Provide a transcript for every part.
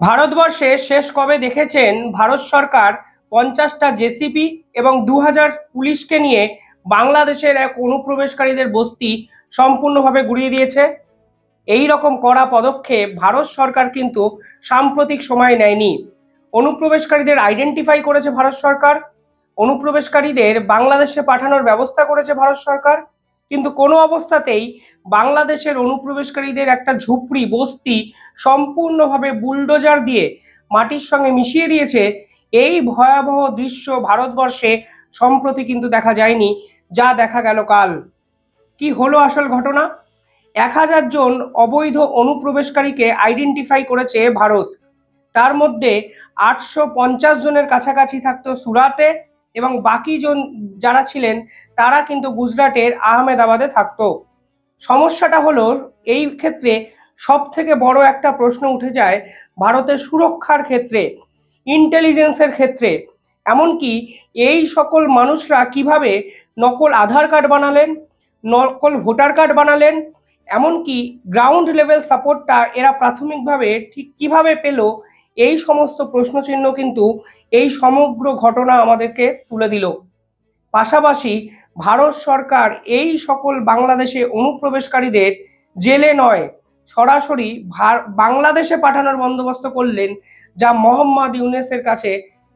ভারতবর্ষে শেষ কবে দেখেছেন ভারত সরকার 50টা জেসিপি এবং 2000 পুলিশকে নিয়ে বাংলাদেশের এক অনুপ্রবেশকারীদের বস্তি সম্পূর্ণভাবে গুড়িয়ে দিয়েছে? এই রকম কড়া পদক্ষেপ ভারত সরকার কিন্তু সাম্প্রতিক সময় নেয়নি। অনুপ্রবেশকারীদের আইডেন্টিফাই করেছে ভারত সরকার, অনুপ্রবেশকারীদের বাংলাদেশে পাঠানোর ব্যবস্থা করেছে ভারত সরকার, কিন্তু কোনো অবস্থাতেই বাংলাদেশের অনুপ্রবেশকারীদের একটা ঝুপড়ি বস্তি সম্পূর্ণভাবে বুলডোজার দিয়ে মাটির সঙ্গে মিশিয়ে দিয়েছে। এই ভয়াবহ দৃশ্য ভারতবর্ষে সম্প্রতি কিন্তু দেখা যায়নি, যা দেখা গেল কাল। কি হলো আসল ঘটনা? 1000 জন অবৈধ অনুপ্রবেশকারীকে আইডেন্টিফাই করেছে ভারত। তার মধ্যে 850 জনের কাছাকাছি থাকতো সুরাটে, এবং বাকি জন যারা ছিলেন তারা কিন্তু গুজরাটের আহমেদাবাদে থাকতো। সমস্যাটা হলো, এই ক্ষেত্রে সব থেকে বড় একটা প্রশ্ন উঠে যায় ভারতের সুরক্ষার ক্ষেত্রে, ইন্টেলিজেন্সের ক্ষেত্রে। এমনকি এই সকল মানুষরা কিভাবে নকল আধার কার্ড বানালেন, নকল ভোটার কার্ড বানালেন, এমনকি গ্রাউন্ড লেভেল সাপোর্টটা এরা প্রাথমিকভাবে ঠিক কিভাবে পেল, এই সমস্ত প্রশ্নচিহ্ন কিন্তু এই সমগ্র ঘটনা আমাদেরকে তুলে দিল। পাশাপাশি ভারত সরকার এই সকল বাংলাদেশে অনুপ্রবেশকারীদের জেলে নয়, সরাসরি বাংলাদেশে পাঠানোর বন্দোবস্ত করলেন, যা মোহাম্মদ ইউনূসের কাছে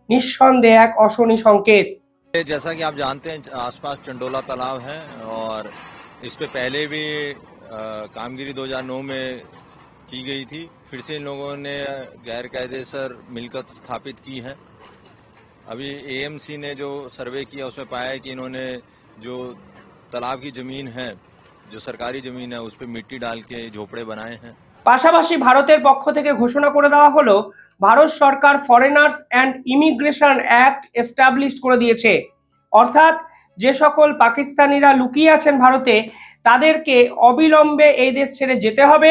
নিঃসন্দেহে এক অশনি সংকেত। जैसा कि आप जानते हैं, आसपास चंडोला तालाब है और इस पे पहले भी कामगिरी 2009 में की गई थी। फिर से इन लोगों ने गैर कायदेसर मिलकत स्थापित की है। अभी एएमसी ने जो सर्वे किया उसमें पाया है कि इन्होंने जो तालाब की जमीन है, जो सरकारी जमीन है, उस पे मिट्टी डाल के झोपड़े बनाए हैं। পাশাপাশি ভারতের পক্ষ থেকে ঘোষণা করে দেওয়া হলো, ভারত সরকার foreigners and immigration act establish করে দিয়েছে। অর্থাৎ যে সকল পাকিস্তানিরা লুকিয়ে আছেন ভারতে, তাদেরকে অবিলম্বে এই দেশ ছেড়ে যেতে হবে।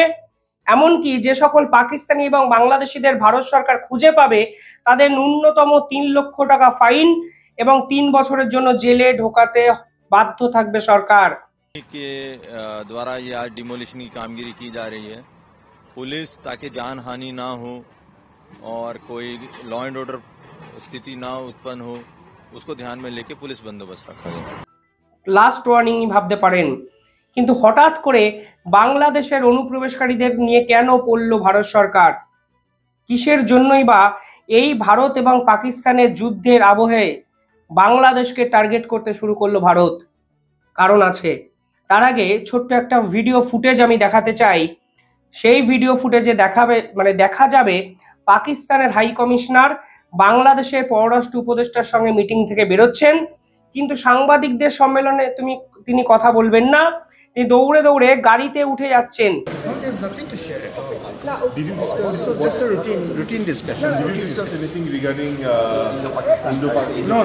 এমনকি যে সকল পাকিস্তানি এবং বাংলাদেশিদের ভারত সরকার খুঁজে পাবে, তাদের ন্যূনতম 3 লক্ষ টাকা ফাইন এবং 3 বছরের জন্য জেলে ঢোকাতে বাধ্য থাকবে সরকার। के द्वारा ये आज डिमोलिशन की कामगिरी की जा रही है। पुलिस, ताकि जान हानि ना हो और कोई लॉ एंड ऑर्डर स्थिति ना उत्पन्न हो, उसको ध्यान में लेके पुलिस बंदोबस्त रखा गया। লাস্ট ওয়ার্নিং ভাবতে পারেন, কিন্তু হঠাৎ করে বাংলাদেশের অনুপ্রবেশকারীদের নিয়ে কেন পড়ল ভারত সরকার? কিসের জন্যই বা এই ভারত এবং পাকিস্তানের যুদ্ধের আবহে বাংলাদেশকে টার্গেট করতে শুরু করলো ভারত? কারণ আছে। তার আগে ছোট্ট একটা ভিডিও ফুটেজ আমি দেখাতে চাই। সেই ভিডিও ফুটেজে দেখা যাবে পাকিস্তানের হাই কমিশনার বাংলাদেশের পররাষ্ট্র উপদেষ্টার সঙ্গে মিটিং থেকে বেরোচ্ছেন, কিন্তু সাংবাদিকদের সম্মেলনে তিনি কথা বলবেন না, তিনি দৌড়ে দৌড়ে গাড়িতে উঠে যাচ্ছেন। There's nothing to share at all. Did you discuss? This was just a routine discussion. Did you discuss anything regarding Indo-Pakistan? No.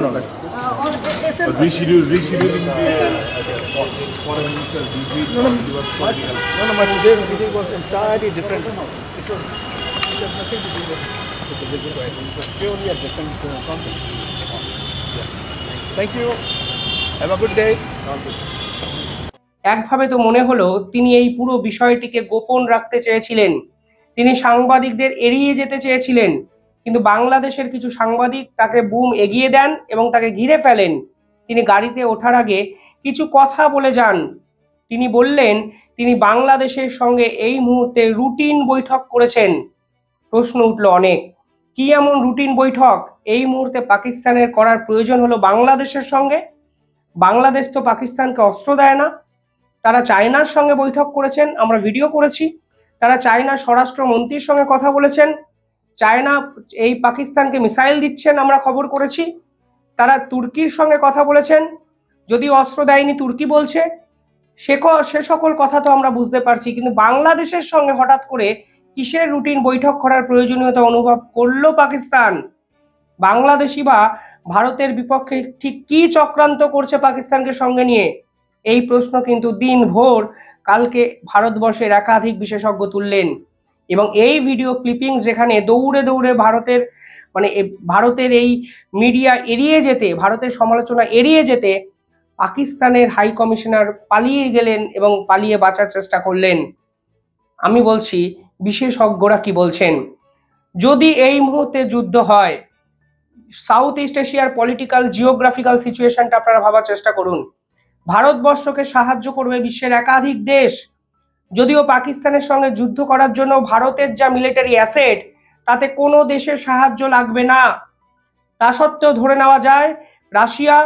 But rescheduling the foreign minister visit was quite helpful. No, but today's meeting was entirely different. It was nothing to do with the visit. It was purely a different context. Thank you. Have a good day. একভাবে তো মনে হলো তিনি এই পুরো বিষয়টিকে গোপন রাখতে চেয়েছিলেন, তিনি সাংবাদিকদের এড়িয়ে যেতে চেয়েছিলেন, কিন্তু বাংলাদেশের কিছু সাংবাদিক তাকে বুম এগিয়ে দেন এবং তাকে ঘিরে ফেলেন। তিনি গাড়িতে ওঠার আগে কিছু কথা বলে যান। তিনি বললেন তিনি বাংলাদেশের সঙ্গে এই মুহূর্তে রুটিন বৈঠক করেছেন। প্রশ্ন উঠল অনেক, কি এমন রুটিন বৈঠক এই মুহূর্তে পাকিস্তানের করার প্রয়োজন হলো বাংলাদেশের সঙ্গে? বাংলাদেশ তো পাকিস্তানকে অস্ত্র দেয় না। তারা চায়নার সঙ্গে বৈঠক করেছেন, আমরা ভিডিও করেছি। তারা চায়নার স্বরাষ্ট্রমন্ত্রীর সঙ্গে কথা বলেছেন। চায়না এই পাকিস্তানকে মিসাইল দিচ্ছেন, আমরা খবর করেছি। তারা তুর্কির সঙ্গে কথা বলেছেন, যদিও অস্ত্র দেয়নি তুর্কি বলছে। সে সকল কথা তো আমরা বুঝতে পারছি, কিন্তু বাংলাদেশের সঙ্গে হঠাৎ করে কিসের রুটিন বৈঠক করার প্রয়োজনীয়তা অনুভব করলো পাকিস্তান? বাংলাদেশি বা ভারতের বিপক্ষে ঠিক কি চক্রান্ত করছে পাকিস্তানকে সঙ্গে নিয়ে? এই প্রশ্ন কিন্তু দিনভর কালকে ভারতবর্ষের একাধিক বিশেষজ্ঞ তুললেন, এবং এই ভিডিও ক্লিপিংস যেখানে দৌড়ে দৌড়ে ভারতের এই মিডিয়া এড়িয়ে যেতে, ভারতের সমালোচনা এড়িয়ে যেতে পাকিস্তানের হাই কমিশনার পালিয়ে গেলেন এবং পালিয়ে বাঁচার চেষ্টা করলেন। আমি বলছি বিশেষজ্ঞরা কি বলছেন। যদি এই মুহূর্তে যুদ্ধ হয়, সাউথ ইস্ট এশিয়ার পলিটিক্যাল জিওগ্রাফিক্যাল সিচুয়েশনটা আপনারা ভাবার চেষ্টা করুন। ভারতবর্ষকে সাহায্য করবে বিশ্বের একাধিক দেশ, যদিও পাকিস্তানের সঙ্গে যুদ্ধ করার জন্য ভারতের যা মিলিটারি অ্যাসেট তাতে কোনো দেশের সাহায্য লাগবে না। তা সত্ত্বেও ধরে নেওয়া যায় রাশিয়া,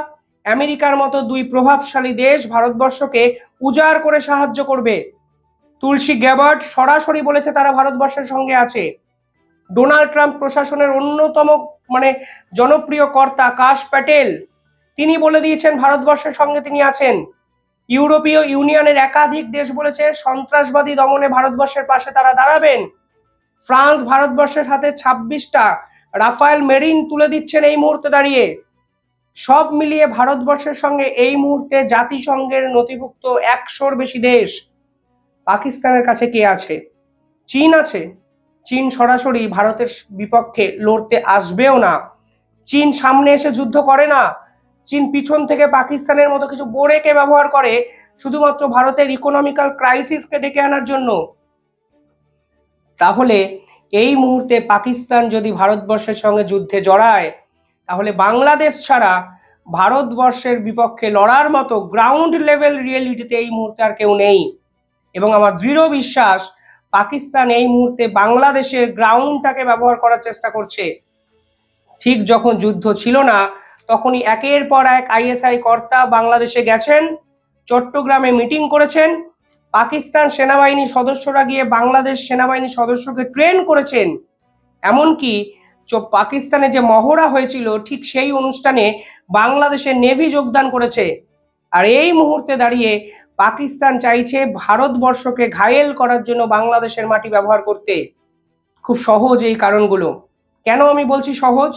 আমেরিকার মতো দুই প্রভাবশালী দেশ ভারতবর্ষকে উজাড় করে সাহায্য করবে। তুলসী গ্যাবার্ড সরাসরি বলেছে তারা ভারতবর্ষের সঙ্গে আছে। ডোনাল্ড ট্রাম্প প্রশাসনের অন্যতম জনপ্রিয় কর্তা কাশ প্যাটেল তিনি বলে দিয়েছেন ভারতবর্ষের সঙ্গে তিনি আছেন। ইউরোপীয় ইউনিয়নের একাধিক দেশ বলেছে সন্ত্রাসবাদী দমনে ভারতবর্ষের পাশে তারা দাঁড়াবেন। ফ্রান্স ভারতবর্ষের হাতে 26টা রাফায়েল মেরিন তুলে দিচ্ছেন এই মুহূর্তে দাঁড়িয়ে। সব মিলিয়ে ভারতবর্ষের সঙ্গে এই মুহূর্তে জাতিসংঘের নথিভুক্ত 100-র বেশি দেশ। পাকিস্তানের কাছে কে আছে? চীন আছে। চীন সরাসরি ভারতের বিপক্ষে লড়তে আসবেও না। চীন সামনে এসে যুদ্ধ করে না। চীন পিছন থেকে পাকিস্তানের মতো কিছু বোড়েকে ব্যবহার করে শুধুমাত্র ভারতের ইকোনমিক্যাল ক্রাইসিসকে ডেকে আনার জন্য। তাহলে এই মুহূর্তে পাকিস্তান যদি ভারতবর্ষের সঙ্গে যুদ্ধে জড়ায়, তাহলে বাংলাদেশ ছাড়া ভারতবর্ষের বিপক্ষে লড়ার মতো গ্রাউন্ড লেভেল রিয়েলিটিতে এই মুহূর্তে আর কেউ নেই। এবং আমার দৃঢ় বিশ্বাস পাকিস্তান এই মুহূর্তে বাংলাদেশের গ্রাউন্ডটাকে ব্যবহার করার চেষ্টা করছে। ঠিক যখন যুদ্ধ ছিল না তখনই একের পর এক আইএসআই কর্তা বাংলাদেশে গেছেন, চট্টগ্রামে মিটিং করেছেন। পাকিস্তান সেনাবাহিনী সদস্যরা গিয়ে বাংলাদেশ সেনাবাহিনী সদস্যকে ট্রেন করেছেন। এমনকি পাকিস্তানে যে মহড়া হয়েছিল ঠিক সেই অনুষ্ঠানে বাংলাদেশের নেভি যোগদান করেছে। আর এই মুহূর্তে দাঁড়িয়ে পাকিস্তান চাইছে ভারতবর্ষকে ঘায়েল করার জন্য বাংলাদেশের মাটি ব্যবহার করতে। খুব সহজ এই কারণগুলো। কেন আমি বলছি সহজ?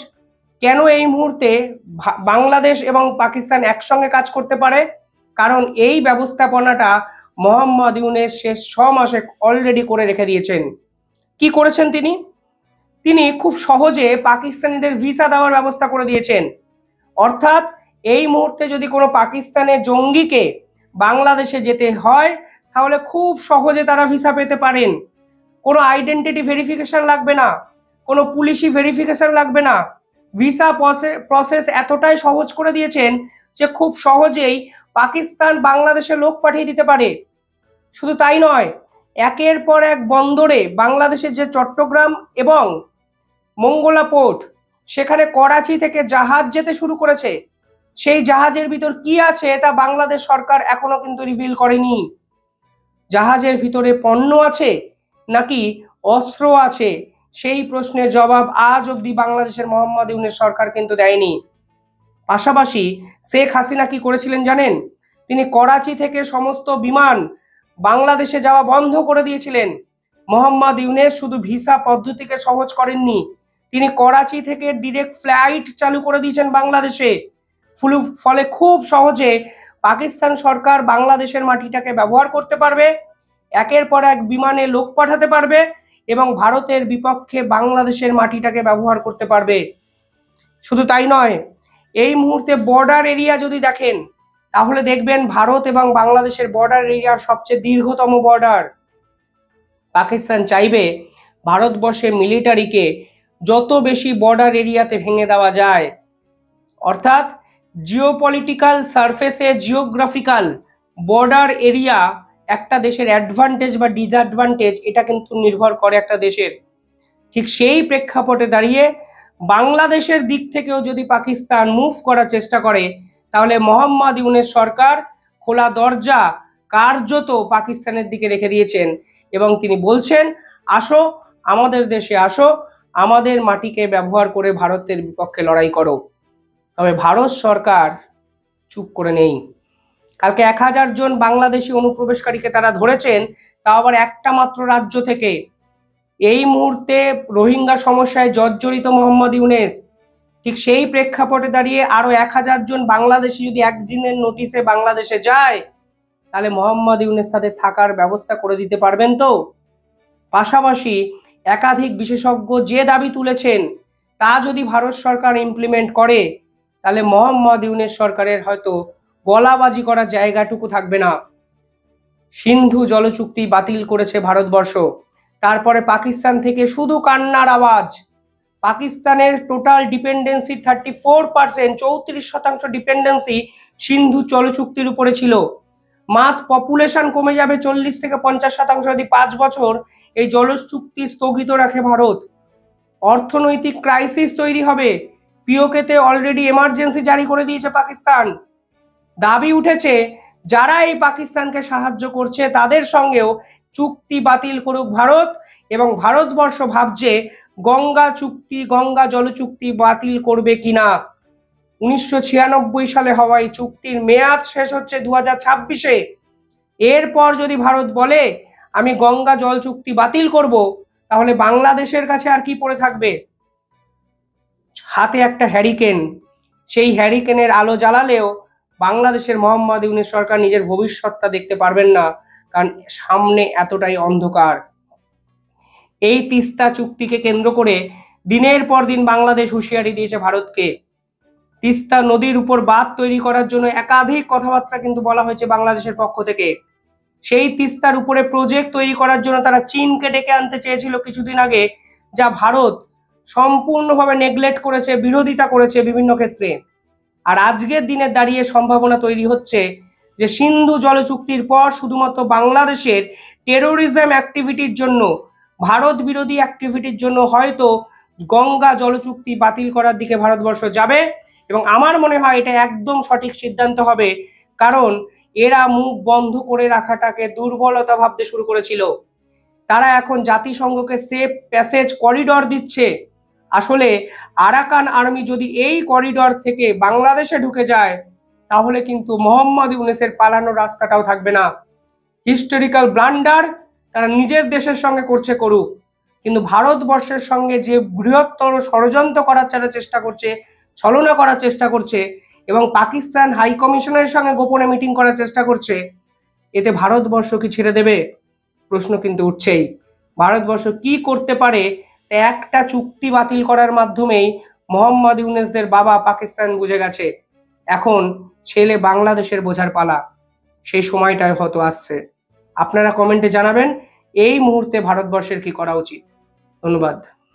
কেন এই মুহূর্তে বাংলাদেশ এবং পাকিস্তান একসঙ্গে কাজ করতে পারে? কারণ এই ব্যবস্থাপনাটা মোহাম্মদ ইউনূস শেষ 6 মাসে অলরেডি করে রেখে দিয়েছেন। কি করেছেন তিনি? তিনি খুব সহজে পাকিস্তানিদের ভিসা দেওয়ার ব্যবস্থা করে দিয়েছেন। অর্থাৎ এই মুহূর্তে যদি কোনো পাকিস্তানের জঙ্গিকে বাংলাদেশে যেতে হয় তাহলে খুব সহজে তারা ভিসা পেতে পারেন। কোনো আইডেন্টিটি ভেরিফিকেশন লাগবে না, কোনো পুলিশি ভেরিফিকেশন লাগবে না। ভিসা প্রসেস এতটাই সহজ করে দিয়েছেন যে খুব সহজেই পাকিস্তান বাংলাদেশে লোক পাঠিয়ে দিতে পারে। শুধু তাই নয়, একের পর এক বন্দরে বাংলাদেশের যে চট্টগ্রাম এবং মঙ্গলা পোর্ট, সেখানে করাচি থেকে জাহাজ যেতে শুরু করেছে। সেই জাহাজের ভিতর কি আছে তা বাংলাদেশ সরকার এখনো কিন্তু রিভিল করেনি। জাহাজের ভিতরে পণ্য আছে নাকি অস্ত্র আছে, সেই প্রশ্নের জবাব আজ অবধি বাংলাদেশের মোহাম্মদ ইউনূস সরকার কিন্তু দেয়নি। পাশাপাশি শেখ হাসিনা কি করেছিলেন জানেন? তিনি করাচি থেকে সমস্ত বিমান বাংলাদেশে যাওয়া বন্ধ করে দিয়েছিলেন। মোহাম্মদ ইউনূস শুধু ভিসা পদ্ধতিকে সহজ করেননি, তিনি করাচি থেকে ডিরেক্ট ফ্লাইট চালু করে দিয়েছেন বাংলাদেশে। ফলে খুব সহজে পাকিস্তান সরকার বাংলাদেশের মাটিটাকে ব্যবহার করতে পারবে, একের পর এক বিমানে লোক পাঠাতে পারবে এবং ভারতের বিপক্ষে বাংলাদেশের মাটিটাকে ব্যবহার করতে পারবে। শুধু তাই নয়, এই মুহূর্তে বর্ডার এরিয়া যদি দেখেন তাহলে দেখবেন ভারত এবং বাংলাদেশের বর্ডার এরিয়ার সবচেয়ে দীর্ঘতম বর্ডার। পাকিস্তান চাইবে ভারতবর্ষের মিলিটারিকে যত বেশি বর্ডার এরিয়াতে ভেঙে দেওয়া যায়। অর্থাৎ জিওপলিটিক্যাল সারফেসে জিওগ্রাফিক্যাল বর্ডার এরিয়া একটা দেশের অ্যাডভান্টেজ বা ডিসঅ্যাডভান্টেজ এটা কিন্তু নির্ভর করে একটা দেশের। ঠিক সেই প্রেক্ষাপটে দাঁড়িয়ে বাংলাদেশের দিক থেকেও যদি পাকিস্তান মুভ করার চেষ্টা করে তাহলে মোহাম্মদ ইউনূস সরকার খোলা দরজা কার্যত পাকিস্তানের দিকে রেখে দিয়েছেন এবং তিনি বলছেন, আসো আমাদের দেশে আসো, আমাদের মাটিকে ব্যবহার করে ভারতের বিপক্ষে লড়াই করো। তবে ভারত সরকার চুপ করে নেই। কালকে 1000 জন বাংলাদেশি অনুপ্রবেশকারীকে তারা ধরেছেন, তাও আবার একটা মাত্র রাজ্য থেকে। এই মুহূর্তে রোহিঙ্গা সমস্যায় জর্জরিত মোহাম্মদ ইউনূস। ঠিক সেই প্রেক্ষাপটে দাঁড়িয়ে আরো 1000 জন বাংলাদেশি যদি একদিনের নোটিশে বাংলাদেশে যায় তাহলে মোহাম্মদ ইউনূস তাদের থাকার ব্যবস্থা করে দিতে পারবেন তো? পাশাপাশি একাধিক বিশেষজ্ঞ যে দাবি তুলেছেন তা যদি ভারত সরকার ইমপ্লিমেন্ট করে তাহলে মোহাম্মদ ইউনূস সরকারের হয়তো গলাবাজি করার জায়গাটুকু থাকবে না। সিন্ধু জল চুক্তি বাতিল করেছে ভারতবর্ষ, তারপরে পাকিস্তান থেকে শুধু কান্নার আওয়াজ। পাকিস্তানের টোটাল ডিপেন্ডেন্সি 34%, 34% ডিপেন্ডেন্সি সিন্ধু জলচুক্তির উপরে ছিল। মাস পপুলেশন কমে যাবে 40 থেকে 50% যদি 5 বছর এই জলচুক্তি স্থগিত রাখে ভারত। অর্থনৈতিক ক্রাইসিস তৈরি হবে। পিওকেতে অলরেডি এমার্জেন্সি জারি করে দিয়েছে পাকিস্তান। দাবি উঠেছে যারা এই পাকিস্তানকে সাহায্য করছে তাদের সঙ্গেও চুক্তি বাতিল করুক ভারত, এবং ভারতবর্ষ ভাবছে গঙ্গা জল চুক্তি বাতিল করবে কিনা। 1996 সালে হওয়া এই চুক্তির মেয়াদ শেষ হচ্ছে 2026-এ। এরপর যদি ভারত বলে আমি গঙ্গা জল চুক্তি বাতিল করব, তাহলে বাংলাদেশের কাছে আর কি পড়ে থাকবে? হাতে একটা হ্যারিকেন। সেই হ্যারিকেনের আলো জ্বালালেও বাংলাদেশের মোহাম্মদ ইউনূস সরকার নিজের ভবিষ্যৎটা দেখতে পারবেন না, কারণ সামনে এতটাই অন্ধকার। এই তিস্তা চুক্তিকে কেন্দ্র করে দিনের পর দিন বাংলাদেশ হুঁশিয়ারি দিয়েছে ভারতকে। তিস্তা নদীর উপর বাঁধ তৈরি করার জন্য একাধিক কথাবার্তা কিন্তু বলা হয়েছে বাংলাদেশের পক্ষ থেকে। সেই তিস্তার উপরে প্রজেক্ট তৈরি করার জন্য তারা চীনকে ডেকে আনতে চেয়েছিল কিছুদিন আগে, যা ভারত সম্পূর্ণভাবে নেগলেক্ট করেছে, বিরোধিতা করেছে বিভিন্ন ক্ষেত্রে। আর আজকের দিনে দাঁড়িয়ে সম্ভাবনা তৈরি হচ্ছে যে সিন্ধু জল চুক্তির পর শুধুমাত্র বাংলাদেশের টেরোরিজম অ্যাক্টিভিটির জন্য, ভারত বিরোধী অ্যাক্টিভিটির জন্য হয়তো গঙ্গা জল চুক্তি বাতিল করার দিকে ভারতবর্ষ যাবে। এবং আমার মনে হয় এটা একদম সঠিক সিদ্ধান্ত হবে, কারণ এরা মুখ বন্ধ করে রাখাটাকে দুর্বলতা ভাবতে শুরু করেছিল। তারা এখন জাতিসংঘকে সেফ প্যাসেজ করিডর দিচ্ছে। আসলে আরাকান আর্মি যদি এই করিডর থেকে বাংলাদেশে ঢুকে যায়, তাহলে কিন্তু মোহাম্মদ ইউনূসের পালানোর রাস্তাটাও থাকবে না। হিস্টোরিক্যাল ব্লান্ডার তারা নিজের দেশের সঙ্গে করছে করুক, কিন্তু ভারতবর্ষের সঙ্গে যে বৃহত্তর ষড়যন্ত্র করার চেষ্টা করছে, ছলনা করার চেষ্টা করছে, এবং পাকিস্তান হাই কমিশনের সঙ্গে গোপনে মিটিং করার চেষ্টা করছে, এতে ভারতবর্ষ কি ছেড়ে দেবে? প্রশ্ন কিন্তু উঠছেই। ভারতবর্ষ কি করতে পারে? একটা চুক্তি বাতিল করার মাধ্যমেই মোহাম্মদ ইউনূসদের বাবা পাকিস্তান বুঝে গেছে, এখন ছেলে বাংলাদেশের বোঝার পালা। সেই সময়টাই হয়তো আসছে। আপনারা কমেন্টে জানাবেন এই মুহূর্তে ভারতবর্ষের কি করা উচিত। ধন্যবাদ।